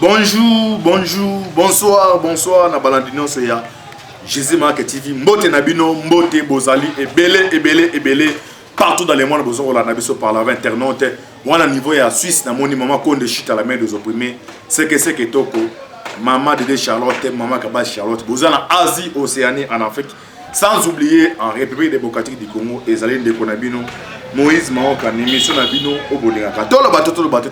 Bonjour, bonjour, bonsoir, bonsoir, na balandino soya. Jésus Market TV, mbote nabino, mbote bozali, ebele, partout dans le monde, besoin de la nabiso par la internaute. Moi, à niveau ya Suisse, na moni maman konde chute à la main des opprimés. C'est que toko, maman de Charlotte, maman Kaba Charlotte, besoin en Asie, Océanie, en Afrique. Sans oublier en République démocratique du Congo, et Zaline de Konabino, Moïse Maoka, émission Nabino, au Boningaka. Tout le bateau,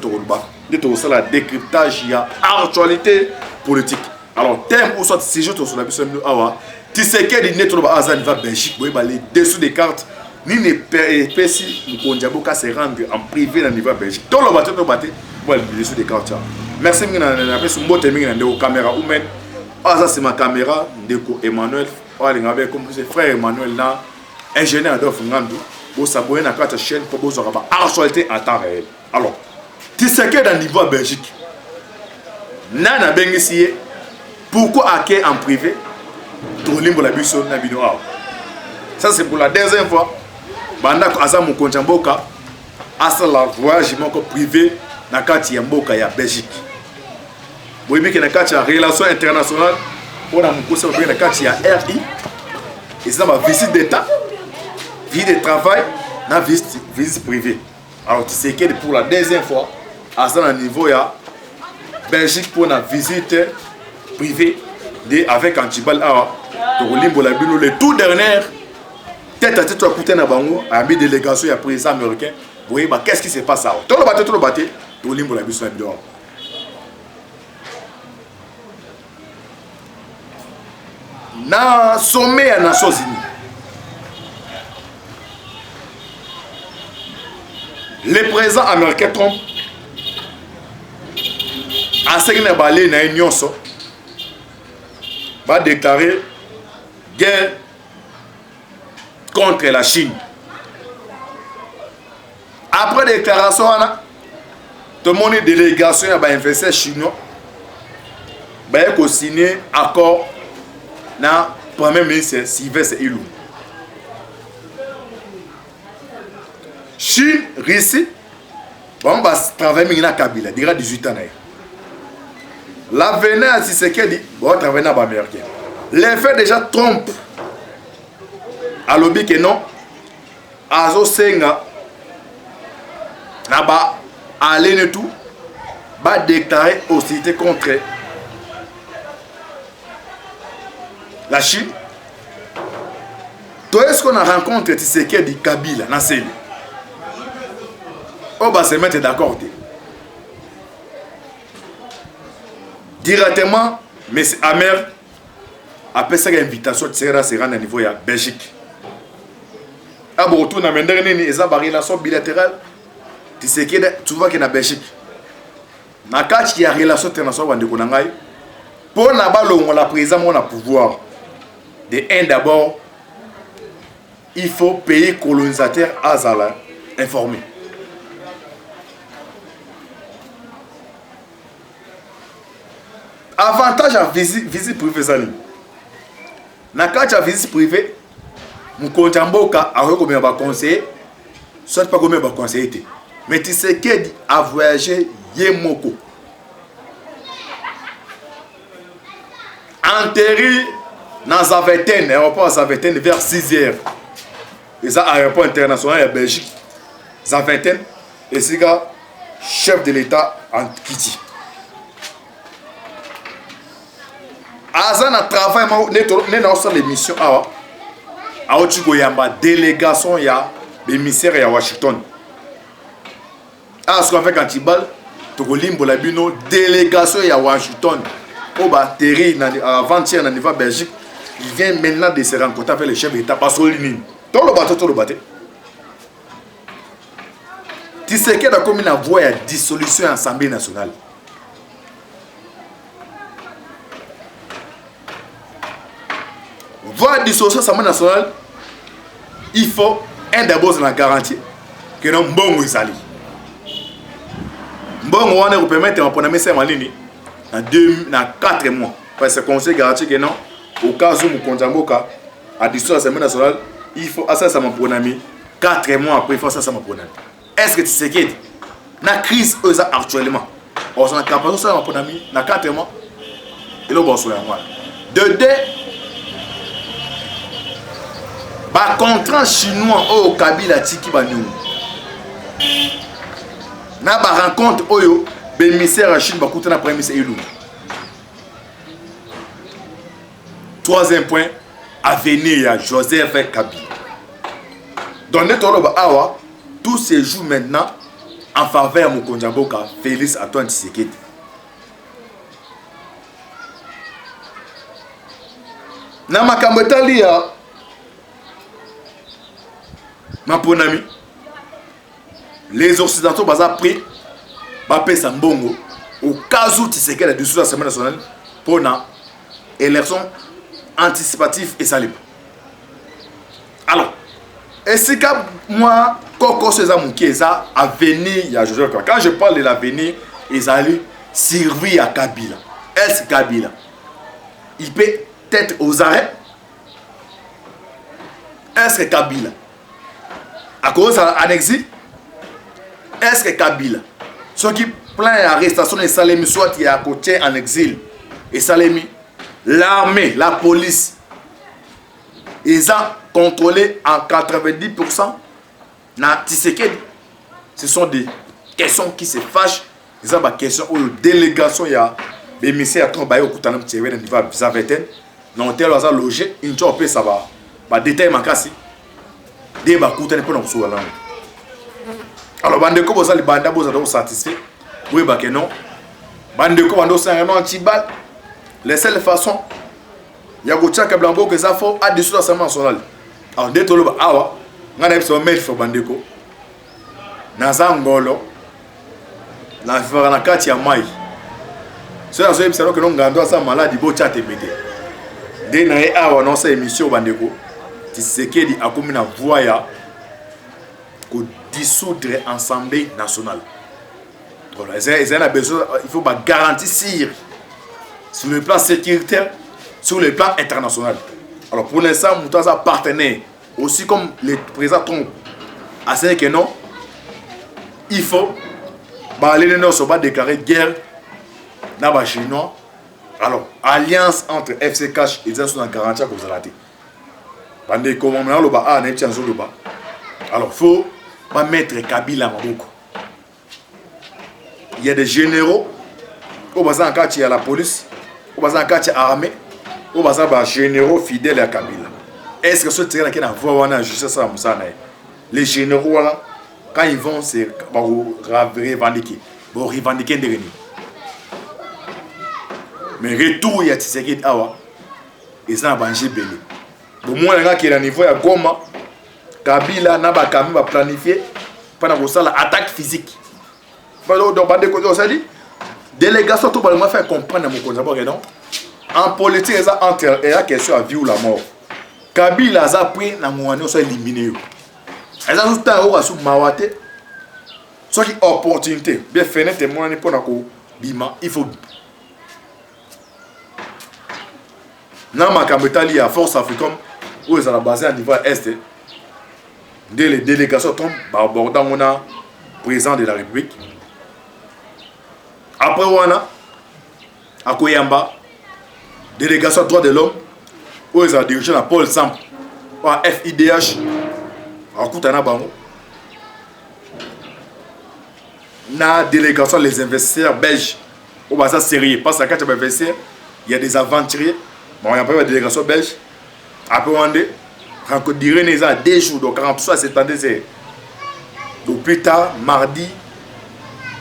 tout ça, la décryptage, il y a actualité politique. Alors, thème ou soit si je te sur la mission, tu sais qu'il y a trop de va Belgique, vous voyez, les dessous des cartes, ni les PC, nous Kondiaboka se rendre en privé dans le niveau Belgique. Tout le bateau, voilà, les dessous des cartes. Merci, je suis caméra ou même. Ah, ça c'est ma caméra, Ndeko Emmanuel. Comme frère Emmanuel, ingénieur Adolphe Ngandou, vous s'abonnez à notre chaîne pour vous avoir actualité en temps réel. Alors, tu sais que dans le niveau Belgique, Nana Bengissi, pourquoi hacker en privé, Tolimbo la Bisson Nabino. Ça c'est pour la deuxième fois. Banda Azam Konjamboka, Asa la voyage privé, Nakati Yamboka ya Belgique. Vous voyez que Nakati a relation internationale. On a mon conseil de RI. Et c'est ma visite d'état, visite de travail, na visite privée. Alors tu sais que pour la deuxième fois, à ce niveau, il y a Belgique pour la visite privée avec Antibal le tout dernier tête à tête à côté de Bango, à mi délégation, il y a président américain. Vous voyez, qu'est-ce qui se passe là? Tout le bateau, tout le monde na sommet à Nations Unies. Le président américain Trump a va déclarer guerre contre la Chine. Après déclaration, tout le monde est délégation à l'investisseur chinois va signer accord na premier ministre Sylvestre Ilou. Chine, Russie, on va travailler avec Kabila, dira 18 ans. L'avenir à Tshisekedi, on va travailler avec les Américains. L'effet déjà Trump, à l'objet que non, Azo Senga, là-bas, aller tout, va déclarer hostilité contre la Chine. Tout est-ce qu'on a rencontré Tshisekedi Kabila dans ce lieu? On va se mettre d'accord. Directement, M. Amer a fait cette invitation de se rendre au niveau de la Belgique. A bon retour dans le dernier, ils ont une relation bilatérale. Tshisekedi, tu vois qu'il y a la Belgique. Dans il y a une relation internationale pour la présidence, on a pouvoir. De un d'abord, il faut payer colonisateur Azala informé. Avantage à visite privée Zali. Na carte à visite privée, mon Konjamboka a recommandé un conseiller, soit pas combien de conseiller. Mais tu sais qu'il a voyagé Yemoko. Enterré dans Zaventem, l'aéroport Zaventem vers 6h. Et ça, aéroport international en Belgique. Zaventem, et c'est le chef de l'État en Kiti. Azan a travaillé dans l'émission à Ochigoyamba, délégation ya l'émissaire à Washington. À ce qu'on fait quand il balle, Togolimbo Labino, délégation à Washington. Au batterie avant-hier dans le niveau Belgique. Il vient maintenant de se rencontrer avec le chef d'État Pasolini. Tout le bateau. Tu sais qu'il y a comme une voie de dissolution à l'Assemblée nationale. Voie de dissolution à l'Assemblée nationale, il faut un d'abord la garantie que nous bon Isali. Bon, on va permettre de prendre mes en ligne dans 4 mois. Parce que le conseil garantit que non. Au cas où Konjamboka a dit sur l'Assemblée nationale, il faut ça mon ami 4 mois après il faut ça mon ami. Est-ce que tu sais qu'il y a une crise actuellement? on s'en a capable ça mon ami na 4 mois et le boss ya moi de deux ba contrat chinois au Kabila tiki banyu na ba rencontre oyo bémissaire à Chine ba kutana premier ministre Elou. Troisième point, avenir à Joseph Kabila. Dans le temps awa, tout se joue maintenant en faveur de Mokonjamboka, Félix Antoine Tshisekedi. Na makambo etali ya maponami, les Occidentaux baza pris bapesa mbongo au cas où Tshisekedi a dissous la Assemblée nationale pour na élection anticipative et salib. Alors, est-ce que moi, Coco César Kieza a venu à Joseph Kabila? Quand je parle de l'avenir, ils allaient servir à Kabila. Est-ce Kabila? Il peut être aux arrêts? Est-ce que Kabila? À cause en exil? Est-ce que Kabila? Ceux qui plaignent l'arrestation de Salemi, soit il est à côté en exil, et Salemi, l'armée, la police, ils ont contrôlé en 90% na Tshisekedi. Ce sont des questions qui se fâchent. Ils ont des questions où la délégation il y a des messieurs à travailler au Koutanam Tchèwe dans le niveau Bizaveten. Non, tel hasard logé, une chose peut ça va détailler ma casse. Des Bakoutan pour nous souhaiter. Alors, Bandeko, vous allez Banda, vous allez satisfait. Oui, bah que non. Bandeko, Bando, c'est un anti-bal. La seule façon, il y a Gauthier Kablambo que ça faut à dessous de l'Assemblée nationale. Alors, dès que l'on a on a un mail pour Bandeko. Nazangolo, la Faranakati à Maï. C'est la seule que l'on a ça malade, il faut chatter. Dès que l'on a annoncé l'émission Bandeko, Tshisekedi a commis une voie pour dissoudre l'Assemblée nationale. Il faut garantir sur le plan sécuritaire, sur le plan international. Alors pour l'instant, Moutaza partenaire, aussi comme le président Trump, a dit que non, il faut les Nord va déclarer guerre dans les Chinois. Alors, alliance entre FC Cash et Zazou dans garantie que vous allez dire. Pendant que vous avez alors, il faut mettre Kabila en Maboko. Il y a des généraux, au bas en cas, il y a la police. Au bas en cas, il y a l'armée. Au bas en généraux fidèles à Kabila. Est-ce que ce terrain qui est en justice, les généraux, quand ils vont se revendiquer, vont revendiquer des réunions. Mais retour, il y a Tshisekedi Awa, ils sont en danger belé. Au moins, il y a qui est à niveau de Goma, Kabila n'a pas planifié pendant que l'attaque physique. Donc, on s'est dit, délégation, tout le monde fait comprendre en politique, il y a question à vie ou la mort. Kabila a pris na mouane soit éliminé. Il y a tout le temps où il mawate. Soit qui opportunité, bien fenêtre témoin pour na bima, il faut. Dans ma camétali à Force Africaine, où ils sont basés à niveau est, dès les délégations tombent, abordant on a président de la République. Après on a à Koyamba, délégation droits de l'homme, où ils ont dirigé la Paul Samp, à FIDH, à Koutana Bango. La délégation les investisseurs belges, où ils sont sérieux, parce que quand tu vas investir, il y a des aventuriers. Bon, il y a pas de délégation belge. Après, on a rencontré les gens 2 jours, donc 43 cette année, c'est. Donc, plus tard, mardi,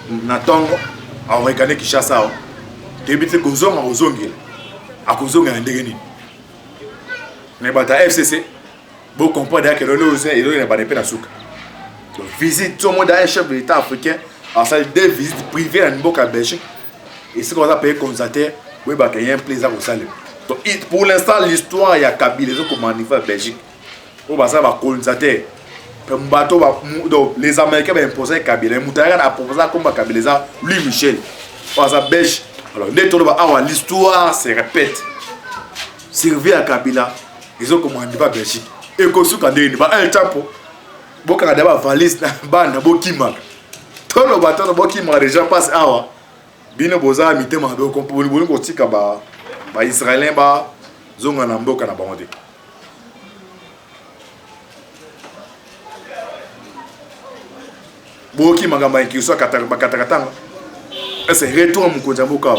Natango, on a regardé Kishasa. Depuis que nous avons Zongil, à Kozonga et Ndegeni. Mais la FCC, vous comprenez que l'on n'a pas de peine à souk. Donc, visite tout le monde à un chef de l'État africain, à ça, des visites privées à Mboka Belgique. Et ce qu'on a payé comme ça, il y a un plaisir au salut. Pour l'instant, l'histoire, il y a Kabila, les autres manifestent en Belgique. On va savoir colonisateur. Les Américains vont imposer Kabila. Les Moutayans ont proposé comme Kabila, lui Michel. On va savoir Belge. Alors, l'histoire se répète. Servir à Kabila, ils ont commandé en Belgique. Et comme ça, quand il y a un chapeau, il y a une valise, il y a un bokima. Tout le bâton de bokima, les gens passent à bino boza mitema be komponi boni kotika ba israélien ba zonga na mboka na bango te. Boki magamba inkiso katakatanga ese retour mukonza mboka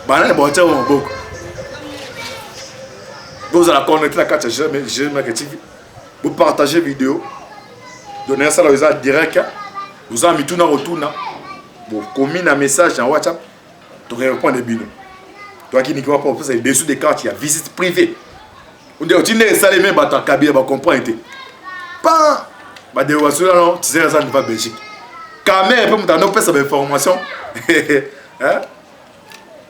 bana ba cha mboka vous allez connecter la carte GMAK TV vous partagez vidéo donner ça là direct vous avez mis tout na retourna vous communiquez un message en WhatsApp tu répondre bino toi qui n'y crois pas c'est dessous des cartes il y a visite privée on dit tu n'es salé même bata kabia ba comprendre pas ba de wasu là non tu sais ça ne va Belgique quand même peut m'tano pesa ba information hein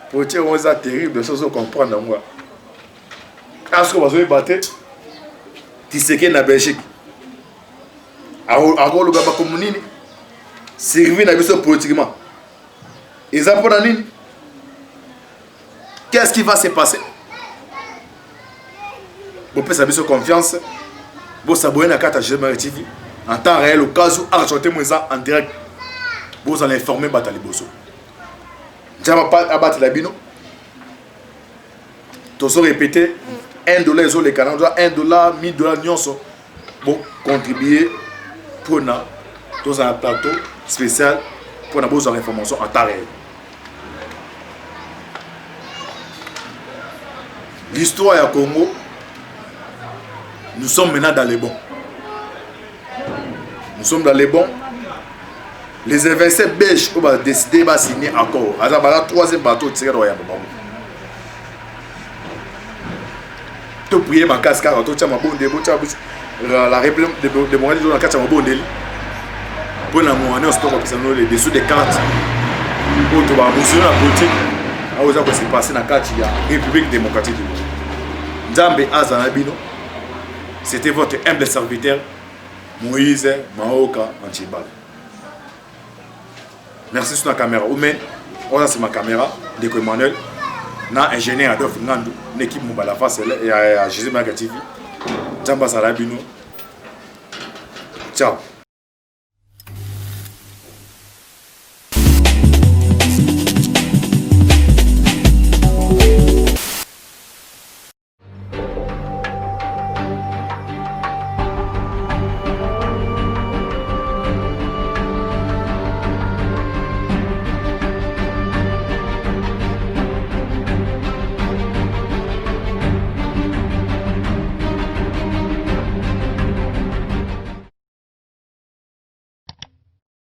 pour dire on ça terrible de choses comprendre moi est-ce que vous avez battu tu sais que na Belgique alors le gars comme nini servir na biso politiquement ils ont pas nini qu'est-ce qui va se passer vous pouvez savoir confiance vous s'abonner à la carte GMAK TV en temps réel au cas où acheter moi ça en direct vous allez informer Batali Bosso j'avais pas abattre la bino tous répéter $1 sur les canaux $1 $1000 nyonso pour contribuer pour na dans un plateau spécial pour na besoin d'informations en temps réel. L'histoire du Congo, nous sommes maintenant dans les bons. Nous sommes dans les bons. Les investisseurs belges ont décidé de signer accord. Alors, le troisième bateau tiré de Royaume. Tu prier ma casque, tu as ma bonne début, la république de Montréal, dans la carte, tu as ma bonne début. Pour la monnaie, on se les dessous des cartes. Pour tu vas mentionner la politique. Alors, ça s'est passé dans la carte, il y a République démocratique du Congo. Nzambe Azanabino, c'était votre humble serviteur, Moïse Maoka Anchibal. Merci sur la caméra. On c'est ma caméra, Deko Emmanuel. Na ingénieur Adolphe Ngandou, l'équipe Moubala Face et à GMAK TV. Jamba Salabino. Ciao.